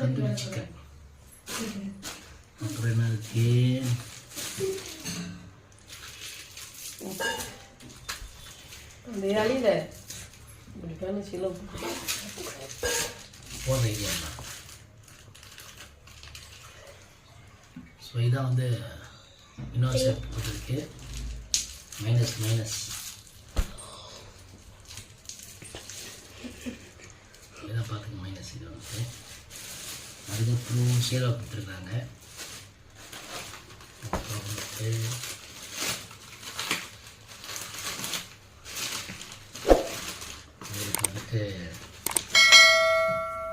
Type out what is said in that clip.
Tandoori chicken. அப்புறம் என்ன இருக்கு? அந்த அழியில இப்படிக்கான சில போடுற ஐடியா தான். ஸோ இதான் வந்து இன்னொரு சேர்த்து போட்டிருக்கு. மைனஸ் இதான் பார்த்துங்க. மைனஸ் இது வந்து அதுக்கப்புறம் சீரா கொடுத்துருக்காங்க. அப்புறம் வந்துட்டு இதுக்கு வந்துட்டு